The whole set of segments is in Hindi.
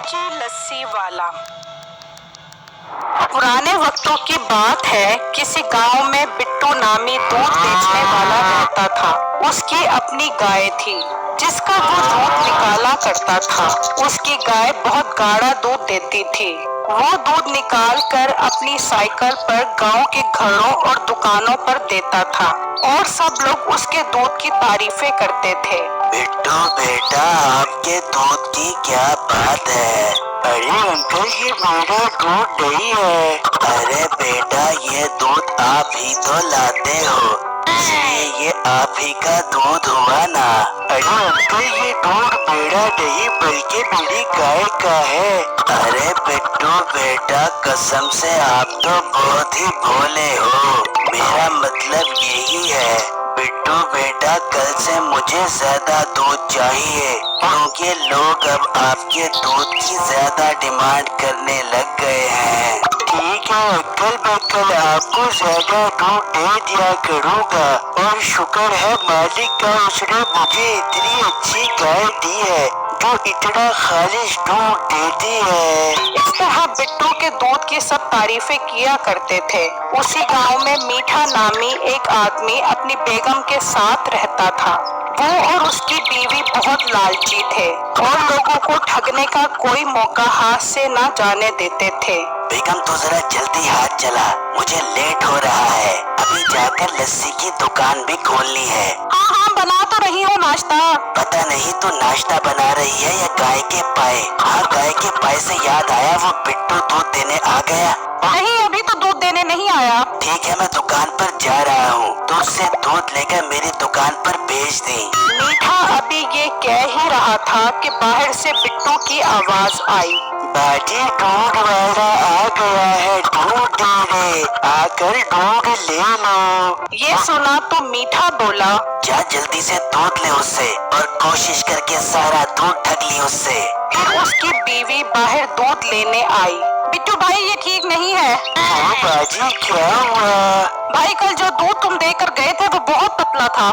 बाजी लस्सी वाला। पुराने वक्तों की बात है, किसी गांव में बिट्टू नामी दूध बेचने वाला रहता था। उसकी अपनी गाय थी जिसका वो दूध निकाला करता था। उसकी गाय बहुत गाढ़ा दूध देती थी। वो दूध निकाल कर अपनी साइकिल पर गांव के घरों और दुकानों पर देता था और सब लोग उसके दूध की तारीफें करते थे। बिट्टू बेटा, आपके दूध की क्या बात है? अरे अंकल, ये मेरा दूध नहीं है। अरे बेटा, ये दूध आप ही तो लाते हो, इसलिए ये आप ही का दूध हुआ ना। अरे अंकल, ये दूध मेरा नहीं बल्कि मेरी गाय का है। अरे बिट्टू बेटा, कसम से आप तो बहुत ही भोले हो। मेरा मतलब यही है बिट्टू बेटा, कल से मुझे ज्यादा दूध चाहिए क्योंकि लोग अब आपके दूध की ज्यादा डिमांड करने लग गए हैं। ठीक है अंकल, मैं कल आपको ज्यादा दूध दे दिया करूँगा। और शुक्र है मालिक का, उसने मुझे इतनी अच्छी गाय दी है जो इतना खालिश दूध देती है। इस तरह बिट्टू के दूध की सब तारीफें किया करते थे। उसी गांव में मीठा नामी एक आदमी अपनी बेगम के साथ रहता था। वो और उसकी बीवी बहुत लालची थे और लोगों को ठगने का कोई मौका हाथ से न जाने देते थे। बेगम तो जरा जल्दी हाथ चला, मुझे लेट हो रहा है। अभी जाकर लस्सी की दुकान भी खोलनी है। हाँ हाँ, बना तो रही हूँ नाश्ता। पता नहीं तू नाश्ता बना रही है या गाय के पाए? हाँ, गाय के पाए से याद आया, वो बिट्टू दूध देने आ गया। नहीं, अभी तो दूध देने नहीं आया। ठीक है, मैं दुकान पर जा रहा हूँ, तो उससे दूध लेकर मेरी दुकान पर भेज दे। मीठा अभी ये कह ही रहा था कि बाहर से बिट्टू की आवाज आई। बाजी, दूध वाला आ गया है, दूध दे दे, आकर दूध ले लो। ये सुना तो मीठा बोला, जा जल्दी से दूध ले उससे और कोशिश करके सारा दूध ठग ली उससे। फिर उसकी बीवी बाहर दूध लेने आई। बिट्टू भाई, ये ठीक नहीं है। हाँ बाजी, क्या हुआ? भाई, कल जो दूध तुम देकर गए थे वो बहुत पतला था।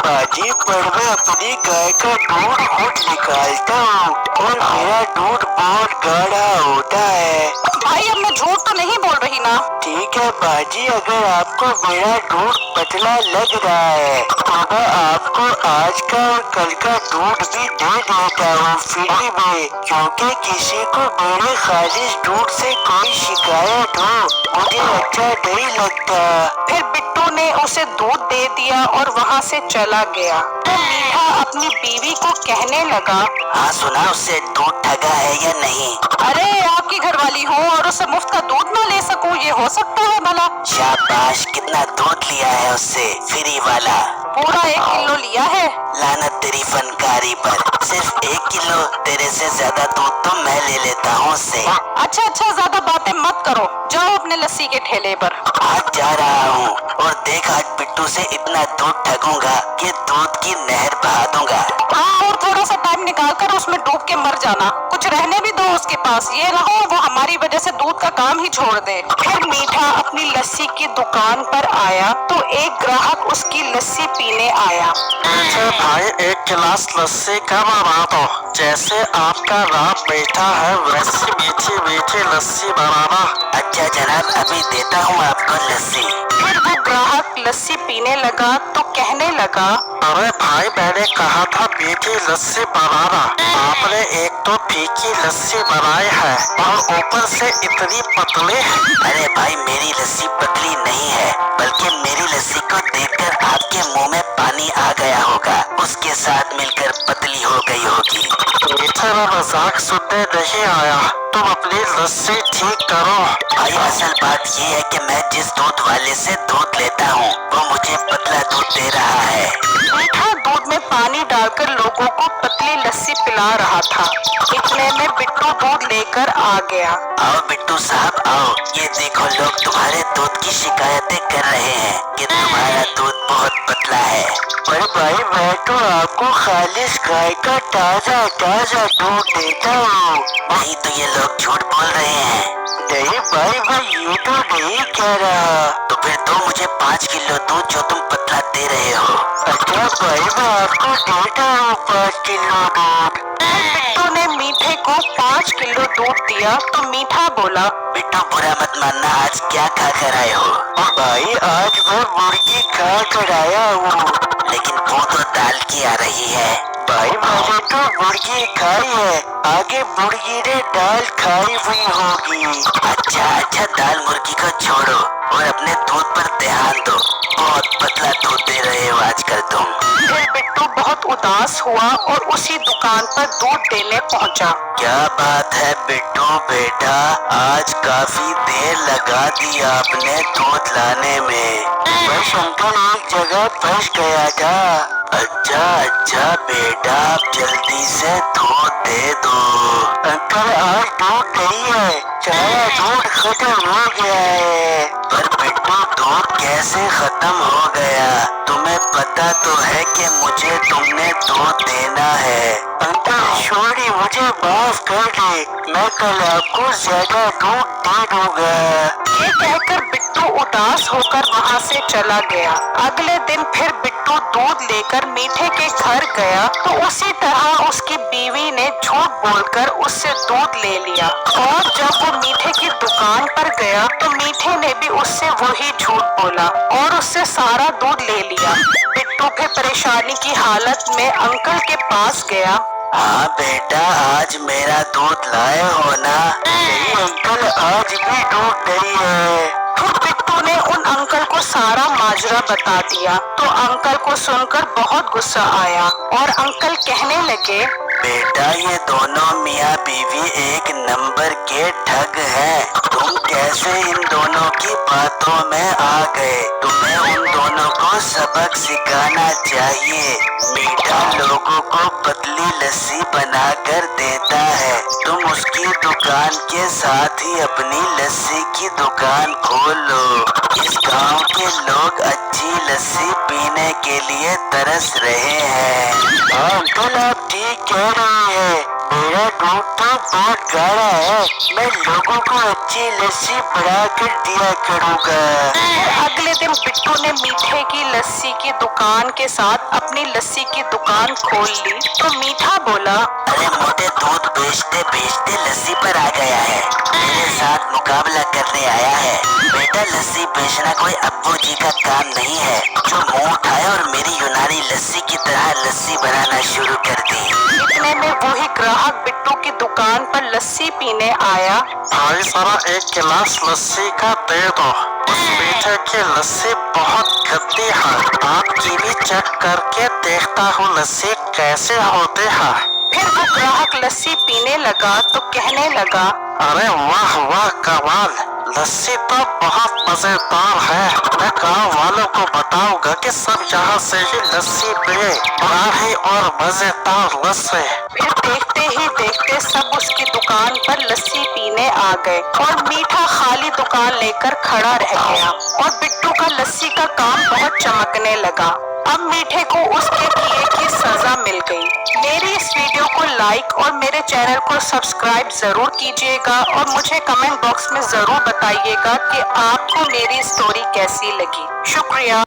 बाजी, पर मैं अपनी गाय का दूध खुद निकालता हूँ और मेरा दूध बहुत गाढ़ा होता है। भाई, अब मैं झूठ तो नहीं बोल रही ना? ठीक है बाजी, अगर आपको मेरा दूध पतला लग रहा है तो मैं आपको आज का और कल का दूध भी दे देता हूँ फ्री में, क्योंकि किसी को मेरे खालिश दूध से कोई शिकायत हो मुझे अच्छा नहीं लगता। फिर बिट्टू ने उसे दूध दे दिया और वहाँ से चला गया। तो मीठा अपनी बीवी को कहने लगा, हाँ सुना, उससे दूध ठगा है या नहीं? अरे आपकी घरवाली हूँ और उससे मुफ्त का दूध न ले सकूँ, ये हो सकता है भला? शाबाश, कितना दूध लिया है उससे फ्री वाला? पूरा 1 किलो लिया है। लानत तेरी फनकारी पर, सिर्फ 1 किलो, तेरे से ज्यादा दूध तो मैं ले लेता हूँ उससे। अच्छा, ज्यादा बातें मत करो, जाओ अपने लस्सी के ठेले पर। आज जा रहा हूँ और देख, आज बिट्टू से इतना दूध ठगूंगा कि दूध की नहर बहा दूंगा। हाँ, और थोड़ा सा टाइम निकाल कर उसमें डूब के मर जाना, कुछ रहने भी दो उसके पास, ये ना हो वो हमारी वजह से दूध का काम ही छोड़ दे। फिर मीठा अपनी लस्सी की दुकान पर आया तो एक ग्राहक उसकी लस्सी पीने आया। अच्छा भाई, 1 गिलास लस्सी का बना दो। जैसे आपका नाम मीठा है वैसी मीठी मीठी लस्सी बनाना। अच्छा जनाब, अभी देता हूँ आपको लस्सी। फिर वो ग्राहक लस्सी पीने लगा तो कहने लगा, अरे भाई, मैंने कहा था मीठी लस्सी बनाना, आपने एक तो फीकी लस्सी बनाई है और ऊपर से इतनी पतली। अरे भाई, मेरी लस्सी पतली नहीं है, बल्कि मेरी लस्सी को देखकर आपके मुंह में पानी आ गया होगा, उसके साथ मिलकर पतली हो गई होगी। मीठे में मजाक सुनने नहीं आया, तुम अपनी लस्सी ठीक करो। भाई, असल बात ये है कि मैं जिस दूध वाले से दूध लेता हूँ वो मुझे पतला दूध दे रहा है। मीठा दूध में पानी डालकर लोगों को पतली लस्सी पिला रहा था। इतने में बिट्टू दूध लेकर आ गया। आओ बिट्टू साहब आओ, ये देखो लोग तुम्हारे दूध की शिकायतें कर रहे हैं कि तुम्हारा दूध बहुत पतला है। पर भाई, मैं तो आपको खालिश गाय का ताजा ताजा दूध देता हूँ। नहीं तो ये लोग झूठ बोल रहे हैं। नहीं भाई, मैं ये तो नहीं कह रहा। तो फिर दो मुझे 5 किलो दूध जो तुम पतला दे रहे हो। अच्छा भाई, मैं आपको देता हूँ 5 किलो दूध। बिट्टू ने मीठे को 5 किलो दूध दिया तो मीठा बोला, बिट्टू बुरा मत मानना, आज क्या खा कर आए हो? भाई आज मैं मुर्गी खा कर आया हूँ। लेकिन वो तो दाल की आ रही है। भाई मैंने तो मुर्गी खाई है, आगे मुर्गी ने दाल खाई हुई होगी। अच्छा दाल मुर्गी को छोड़ो और अपने दूध पर ध्यान दो। बहुत पतला दूध दे रहे हो आजकल तुम। फिर बिट्टू बहुत उदास हुआ और उसी दुकान पर दूध देने पहुंचा। क्या बात है बिट्टू बेटा, आज काफी देर लगा दी आपने दूध लाने में। बस अंकल एक जगह फंस गया था। अच्छा बेटा, आप जल्दी से दूध दे दो। अंकल आज दूध नहीं है, सारा दूध खत्म हो गया है। पर बिट्टू दूध कैसे खत्म हो गया? तुम्हें पता तो है कि मुझे तुमने दूध देना है। अंकल सॉरी, मुझे माफ कर दे, मैं कल आपको ज्यादा दूध दे दूंगा। ये कहकर बिट्टू उदास होकर वहाँ से चला गया। अगले दिन फिर बिट्टू दूध लेकर मीठे के घर गया तो उसी तरह उसकी बीवी ने झूठ बोलकर उससे दूध ले लिया। और जब वो मीठे की दुकान पर गया तो मीठे ने भी उससे वही झूठ बोला और उससे सारा दूध ले लिया। बिट्टू फिर परेशानी की हालत में अंकल के पास गया। हाँ बेटा, आज मेरा दूध लाए हो ना? नहीं अंकल, आज भी दूध नहीं है। फिर बिट्टू ने उन अंकल को सारा माजरा बता दिया तो अंकल को सुनकर बहुत गुस्सा आया और अंकल कहने लगे, बेटा ये दोनों मियाँ बीवी एक नंबर के ठग हैं। तुम कैसे इन दोनों की बातों में आ गए? तुम्हें उन दोनों को सबक सिखाना चाहिए। मीठा लोगों को पतली लस्सी बनाकर देता है, तुम उसकी दुकान के साथ ही अपनी लस्सी की दुकान खोल लो। इस गांव के लोग अच्छी लस्सी पीने के लिए तरस रहे हैं। अंकल आप ठीक कह रहे हैं, मेरा दूध तो बहुत गाढ़ा है, मैं लोगों को अच्छी लस्सी बना कर दिया करूँगा। अगले दिन बिट्टू ने मीठे की लस्सी की दुकान के साथ अपनी लस्सी की दुकान खोल ली तो मीठा बोला, अरे मोटे, दूध बेचते बेचते लस्सी पर आ गया है, मेरे साथ मुकाबला करने आया है। बेटा लस्सी बेचना कोई अब्बू जी का काम नहीं है जो मुंह उठाए और मेरी यूनानी लस्सी की तरह लस्सी बनाना शुरू कर दी। इतने में वही ग्राहक बिट्टू की दुकान पर लस्सी पीने आया। भाई सारा एक गिलास लस्सी का दे दो, उस मीठे की लस्सी बहुत गंदी है, आपकी भी चेक करके देखता हूँ लस्सी कैसे होती है। फिर वो ग्राहक लस्सी पीने लगा तो कहने लगा, अरे वाह वाह कमाल, लस्सी तो बहुत मजेदार है। मैं गाँव वालों को बताऊंगा कि सब यहाँ से ही लस्सी पिए, गाढ़ी और मजेदार लस्सी। फिर देखते ही देखते सब उसकी दुकान पर लस्सी पीने आ गए और मीठा खाली दुकान लेकर खड़ा रह गया और बिट्टू का लस्सी का काम बहुत चमकने लगा। अब मीठे को उसके किए की सजा मिल गई। मेरी इस वीडियो को लाइक और मेरे चैनल को सब्सक्राइब जरूर कीजिएगा और मुझे कमेंट बॉक्स में जरूर बताइएगा कि आपको मेरी स्टोरी कैसी लगी। शुक्रिया।